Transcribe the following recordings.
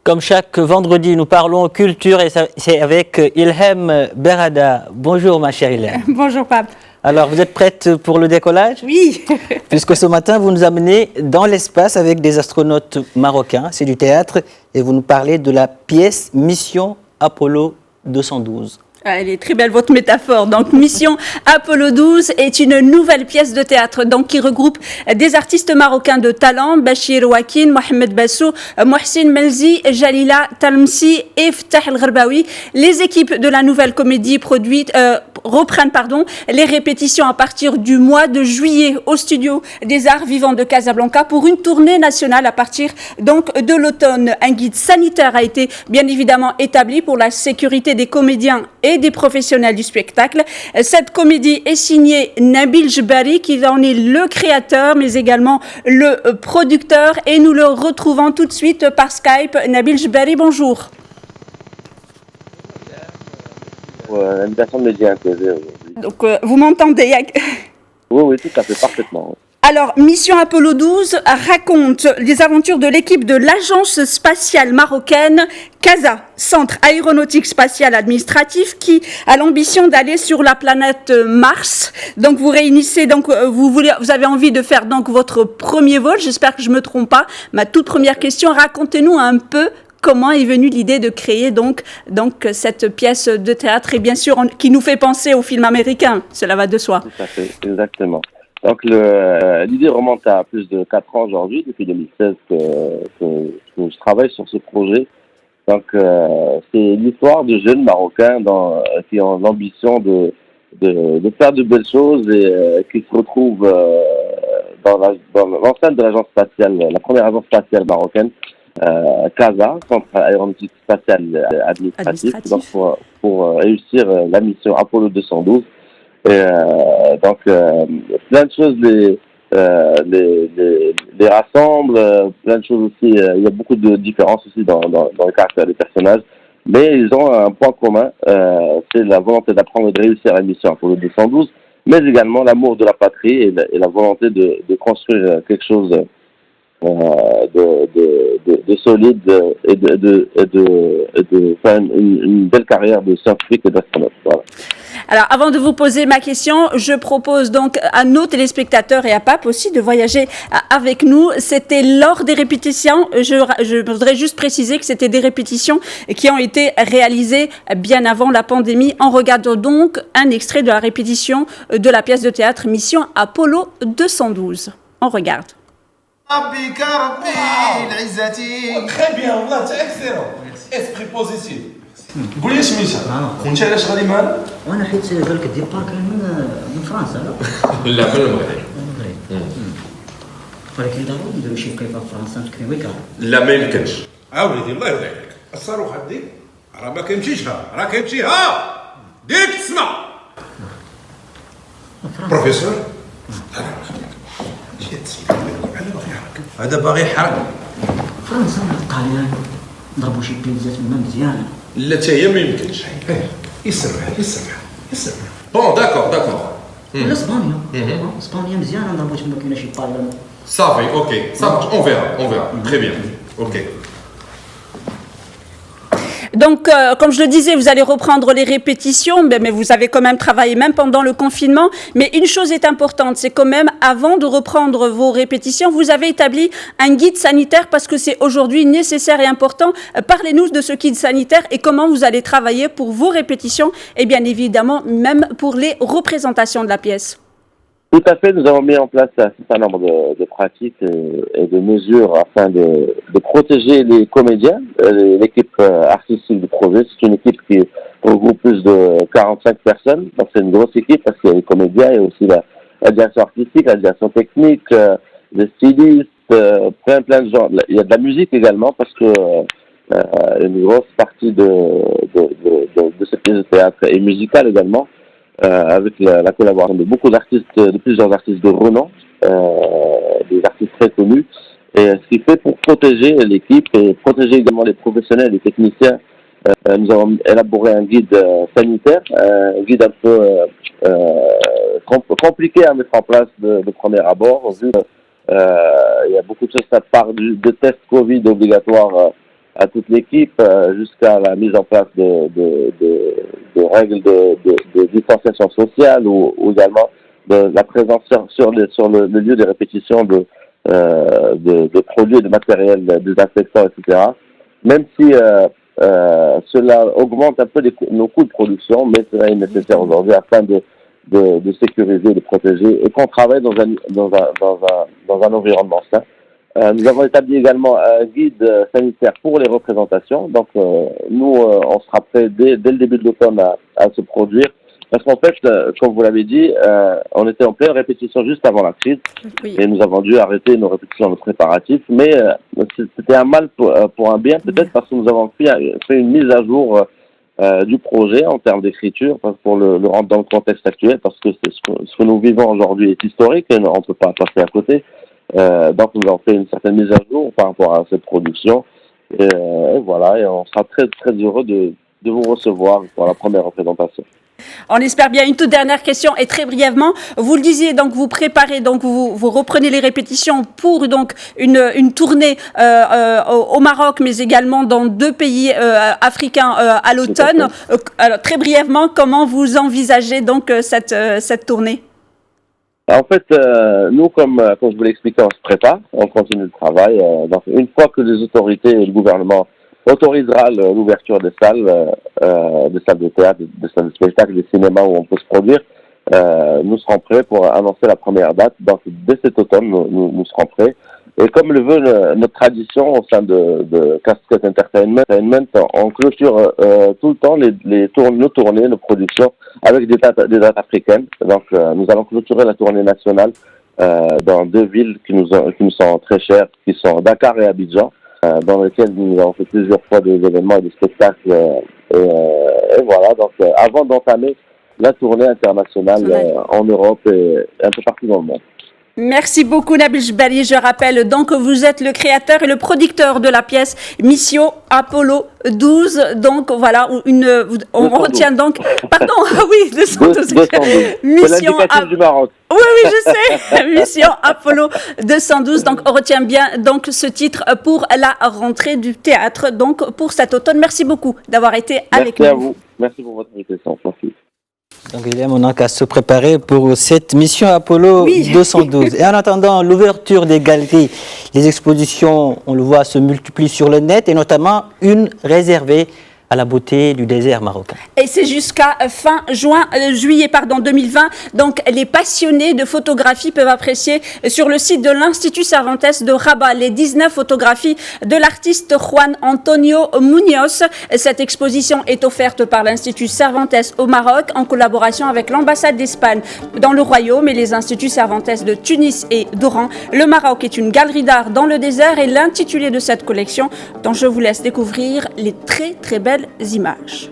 Comme chaque vendredi, nous parlons culture et c'est avec Ilham Berada. Bonjour ma chère Ilham. Bonjour Pape. Alors, vous êtes prête pour le décollage? Oui. Puisque ce matin, vous nous amenez dans l'espace avec des astronautes marocains, c'est du théâtre, et vous nous parlez de la pièce Mission Apollo 212. Elle est très belle votre métaphore. Donc Mission Apollo 12 est une nouvelle pièce de théâtre donc qui regroupe des artistes marocains de talent, Bachir Ouakin, Mohamed Bassou, Mohsin Melzi, Jalila Talmsi et Ftah El Gherbaoui. Les équipes de la nouvelle comédie reprennent les répétitions à partir du mois de juillet au studio des Arts Vivants de Casablanca pour une tournée nationale à partir donc de l'automne. Un guide sanitaire a été bien évidemment établi pour la sécurité des comédiens et des professionnels du spectacle. Cette comédie est signée Nabil Jbari, qui en est le créateur, mais également le producteur. Et nous le retrouvons tout de suite par Skype. Nabil Jbari, bonjour. L'invitation de médias imposée aujourd'hui. Donc, vous m'entendez? Oui, tout à fait, parfaitement. Alors, Mission Apollo 12 raconte les aventures de l'équipe de l'agence spatiale marocaine CASA, Centre aéronautique spatial administratif, qui a l'ambition d'aller sur la planète Mars. Donc, vous réunissez, vous avez envie de faire donc votre premier vol. J'espère que je me trompe pas. Ma toute première question, racontez-nous un peu comment est venue l'idée de créer donc cette pièce de théâtre et bien sûr qui nous fait penser au film américain. Cela va de soi. Tout à fait, exactement. Donc l'idée remonte à plus de 4 ans aujourd'hui, depuis 2016 que je travaille sur ce projet. Donc c'est l'histoire de jeunes Marocains qui ont l'ambition de faire de belles choses et qui se retrouvent dans l'enceinte de l'agence spatiale, la première agence spatiale marocaine, CASA, Centre aéronautique spatial administratif. Donc pour réussir la mission Apollo 212. Donc plein de choses les rassemblent, plein de choses aussi, il y a beaucoup de différences aussi dans les caractères des personnages, mais ils ont un point commun, c'est la volonté d'apprendre et de réussir la mission Apollo 212, mais également l'amour de la patrie et la volonté de construire quelque chose de solide et de faire une belle carrière de scientifique et d'astronaute. Voilà. Alors, avant de vous poser ma question, je propose donc à nos téléspectateurs et à Pape aussi de voyager avec nous. C'était lors des répétitions. Je voudrais juste préciser que c'était des répétitions qui ont été réalisées bien avant la pandémie. On regarde donc un extrait de la répétition de la pièce de théâtre Mission Apollo 212. On regarde. Très bien, والله انت اكسيرون اسبري بوزيتيف قول لي سميتها كنت علاش غادي معنا وانا حيت بالك الديبار كان من فرنسا لا لا من المغرب ولكن ضروري نديرو شي وقيفه في فرنسا نتكلموا كاع لا ما يمكنش وليدي الله يرضي عليك الصاروخ هذيك راه ما كيمشيش راه كيمشي ديك تسمع بروفيسور هذا باغي يحرق فرنسا الطاليان ضربوا شي بيتزات تما مزيانه لا حتى هي ما يمكنش يسمح بون داكور ولا اسبانيا مزيانه نضربوا تما كاينه شي طاليان صافي اوكي صافي اون فيرا تري بيان اوكي. Donc, comme je le disais, vous allez reprendre les répétitions, mais vous avez quand même travaillé même pendant le confinement. Mais une chose est importante, c'est quand même, avant de reprendre vos répétitions, vous avez établi un guide sanitaire parce que c'est aujourd'hui nécessaire et important. Parlez-nous de ce guide sanitaire et comment vous allez travailler pour vos répétitions et bien évidemment même pour les représentations de la pièce. Tout à fait, nous avons mis en place un certain nombre de pratiques et de mesures afin de protéger les comédiens, l'équipe artistique du projet. C'est une équipe qui regroupe plus de 45 personnes, donc c'est une grosse équipe parce qu'il y a les comédiens, il y a aussi la direction artistique, la direction technique, les stylistes, plein de gens. Il y a de la musique également parce que une grosse partie de cette pièce de théâtre est musicale également. Avec la collaboration de beaucoup d'artistes, de plusieurs artistes de renom, des artistes très connus, et ce qui fait pour protéger l'équipe et protéger également les professionnels, les techniciens. Nous avons élaboré un guide sanitaire, un guide un peu compliqué à mettre en place de premier abord, vu qu'il y a beaucoup de choses, ça part de tests Covid obligatoires à toute l'équipe, jusqu'à la mise en place de règles de distanciation sociale ou également de la présence sur le lieu des répétitions de produits et de matériel désinfectant, etc. Même si cela augmente un peu nos coûts de production, mais cela est nécessaire aujourd'hui afin de sécuriser, de protéger et qu'on travaille dans un environnement sain. Nous avons établi également un guide sanitaire pour les représentations. Donc, nous, on sera prêts dès le début de l'automne à se produire. Parce qu'en fait, comme vous l'avez dit, on était en pleine répétition juste avant la crise. Oui. Et nous avons dû arrêter nos répétitions, nos préparatifs. Mais c'était un mal pour un bien, peut-être parce que nous avons fait une mise à jour du projet en termes d'écriture pour le rendre dans le contexte actuel, parce que ce que nous vivons aujourd'hui est historique et on ne peut pas passer à côté. Donc nous avons fait une certaine mise à jour par rapport à cette production et voilà, et on sera très très heureux de vous recevoir pour la première représentation. On espère bien. Une toute dernière question et très brièvement, vous le disiez, donc vous préparez, donc vous reprenez les répétitions pour donc une tournée au Maroc, mais également dans 2 pays africains à l'automne. Alors très brièvement, comment vous envisagez donc cette tournée? En fait, nous, comme je vous l'ai expliqué, on se prépare, on continue le travail. Donc, une fois que les autorités et le gouvernement autorisera l'ouverture des salles de théâtre, des salles de spectacle, des cinémas où on peut se produire, nous serons prêts pour annoncer la première date. Donc, dès cet automne, nous serons prêts. Et comme le veut notre tradition au sein de Cascade Entertainment, on clôture tout le temps nos tournées, nos productions avec des dates africaines. Donc, nous allons clôturer la tournée nationale dans 2 villes qui nous sont très chères, qui sont Dakar et Abidjan, dans lesquelles nous avons fait plusieurs fois des événements et des spectacles. Et voilà, donc avant d'entamer la tournée internationale en Europe et un peu partout dans le monde. Merci beaucoup Nabil Jbali. Je rappelle donc que vous êtes le créateur et le producteur de la pièce Mission Apollo 12. Donc voilà, on retient donc... Pardon, ah oui, 212. Mission du Maroc. Oui, je sais. Mission Apollo 212. Donc on retient bien donc ce titre pour la rentrée du théâtre, donc pour cet automne. Merci beaucoup d'avoir été avec nous. Merci à vous. Merci pour votre invitation. Merci. Donc on n'a qu'à se préparer pour cette mission Apollo 212. Et en attendant l'ouverture des galeries, les expositions, on le voit, se multiplient sur le net et notamment une réservée à la beauté du désert marocain. Et c'est jusqu'à juillet 2020. Donc, les passionnés de photographie peuvent apprécier sur le site de l'Institut Cervantes de Rabat les 19 photographies de l'artiste Juan Antonio Muñoz. Cette exposition est offerte par l'Institut Cervantes au Maroc en collaboration avec l'ambassade d'Espagne dans le Royaume et les Instituts Cervantes de Tunis et d'Oran. Le Maroc est une galerie d'art dans le désert et l'intitulé de cette collection dont je vous laisse découvrir les très très belles images.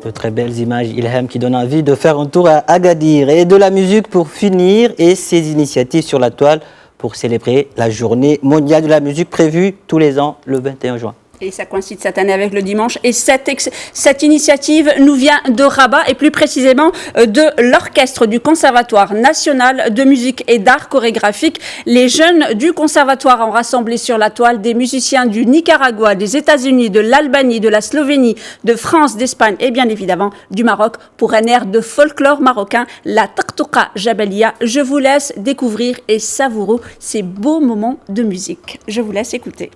De très belles images, Ilham, qui donnent envie de faire un tour à Agadir. Et de la musique pour finir et ses initiatives sur la toile pour célébrer la journée mondiale de la musique prévue tous les ans le 21 juin. Et ça coïncide cette année avec le dimanche. Et cette initiative nous vient de Rabat et plus précisément de l'orchestre du Conservatoire national de musique et d'art chorégraphique. Les jeunes du conservatoire ont rassemblé sur la toile des musiciens du Nicaragua, des États-Unis, de l'Albanie, de la Slovénie, de France, d'Espagne et bien évidemment du Maroc pour un air de folklore marocain, la Tartouqa Jabalia. Je vous laisse découvrir et savourer ces beaux moments de musique. Je vous laisse écouter.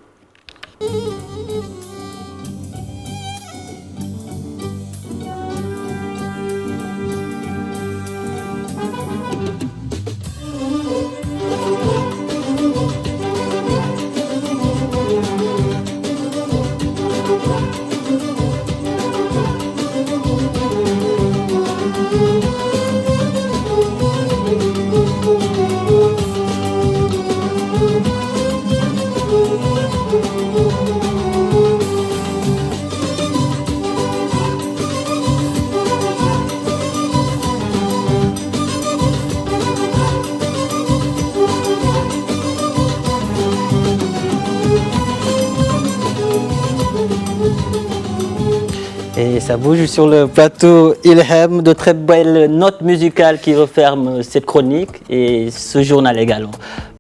Et ça bouge sur le plateau Ilham, de très belles notes musicales qui referment cette chronique et ce journal également.